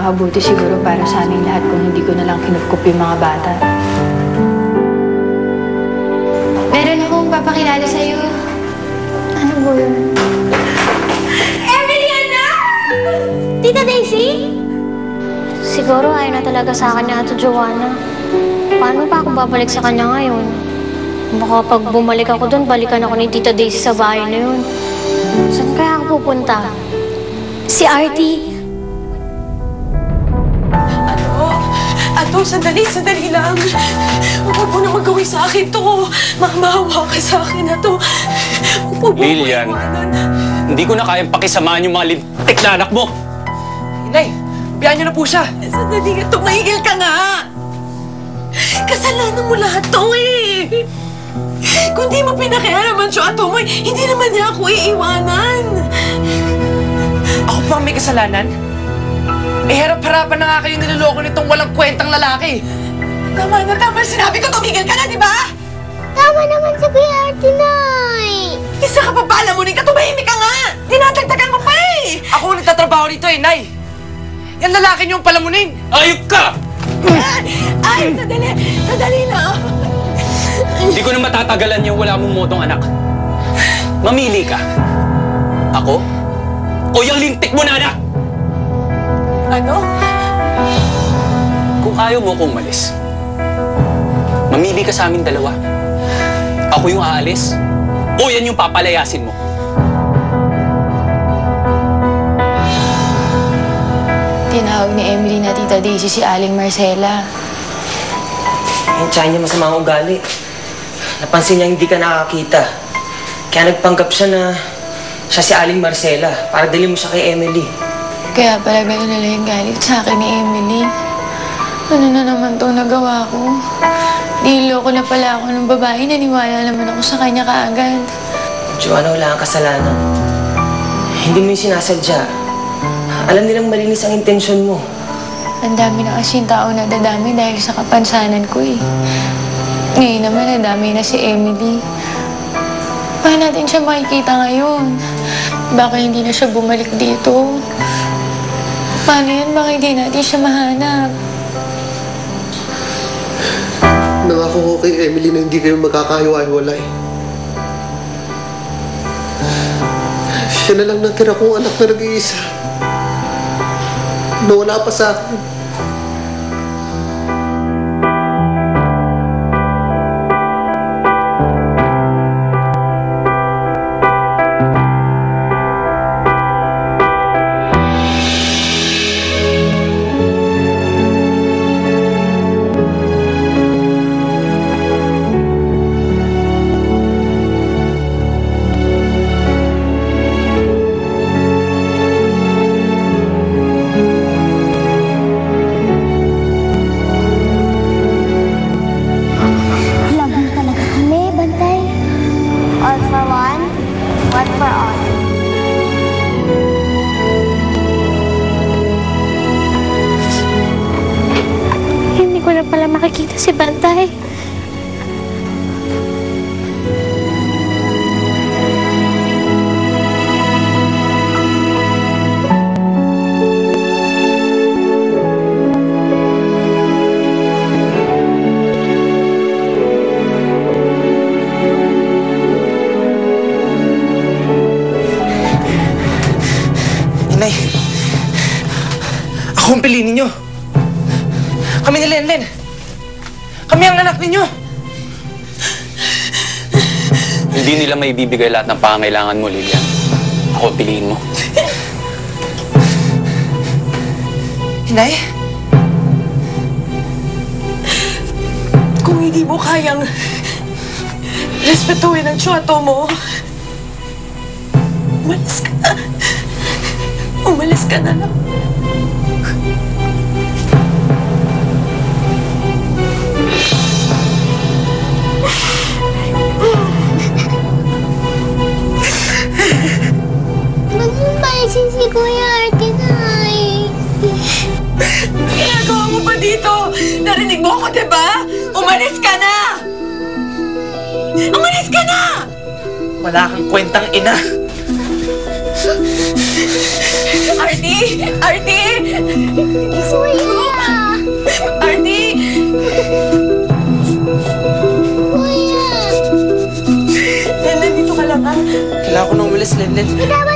makakabuti siguro para sa aming lahat kung hindi ko na lang kinupkup yung mga bata. Meron akong papakilala sa'yo. Ano mo yun? Emiliana! Tita Daisy? Siguro ayaw na talaga sa akin ni Ate Joanna. Paano pa ako babalik sa kanya ngayon? Baka pag bumalik ako doon, balikan ako ni Tita Daisy sa bahay na yun. Saan kaya ako pupunta? Si Artie. Sandali lang. Huwag mo naman gawin sa akin to. Mamahawa ka sa akin na to. Lilian, hindi ko na kayang pakisamahan yung mga lintik na anak mo. Inay, biyaan niyo na po siya. Sandali nga, tumahigil ka nga. Kasalanan mo lahat to eh. Kung di mo pinakialaman siya ato mo, hindi naman niya ako iiwanan. Ako pa may kasalanan? Eh, harap-harapan na nga kayo niloloko nitong walang kwentang lalaki. Tama na, sinabi ko, tumigil ka na, di ba? Tama naman si Kuya Artie, Nay. Isa ka pa palamunin ka, tumahimik ka nga! Dinadagdagan mo pa eh! Ako nagtatrabaho rito eh, Nay! Yan lalaki niyong palamunin! Ayop ka! Ay, sadali na! Hindi ko na matatagalan yung wala mong motong anak. Mamili ka. Ako? O yung lintik mo na anak? Ano? Kung ayaw mo akong umalis, mamili ka sa amin dalawa. Ako yung aalis, o yan yung papalayasin mo. Tinawag ni Emily na Tita Daisy si Aling Marcela. Yung tiyan niya masamang ugali. Napansin niya hindi ka nakakita. Kaya nagpanggap siya na siya si Aling Marcela para dali mo siya kay Emily. Kaya pala gano'n na lang yung galit sa akin ni Emily. Ano na naman itong nagawa ko? Niloko na pala ako ng babae. Naniwala naman ako sa kanya kaagad. Joanna, wala kang kasalanan. Hindi mo yung sinasadya. Alam nilang malinis ang intensyon mo. Ang dami na kasing tao na dadami dahil sa kapansanan ko eh. Ngayon naman, nadami na si Emily. Paano natin siya makikita ngayon? Baka hindi na siya bumalik dito. Paano yan? Baka hindi natin siya mahanap. Nangako ko kay Emily na hindi kayo magkakahiwa-hiwalay. Siya na lang natira kong anak na nag-iisa. Nawala pa sa akin. Makikita si Bantay. Inay, ako ang piliin ninyo. Kami ni Lenlen. Kami ang anak ninyo! Hindi nila may bibigay lahat ng pangangailangan mo, Lilian. Ako piliin mo. Inay? Kung hindi mo kayang respetuhin ang tsuato mo, umalis ka na. Umalis ka na lang. Magpapasin si Kuya Artie, Nay. Ginagawa mo ba dito? Narinig mo ako, diba? Umalis ka na! Umalis ka na! Wala kang kwentang ina. Artie! Artie! Kuya! Artie! Kuya! Nandito ka lang, ha? Kailangan ko nang umalis, Lenlen. Tama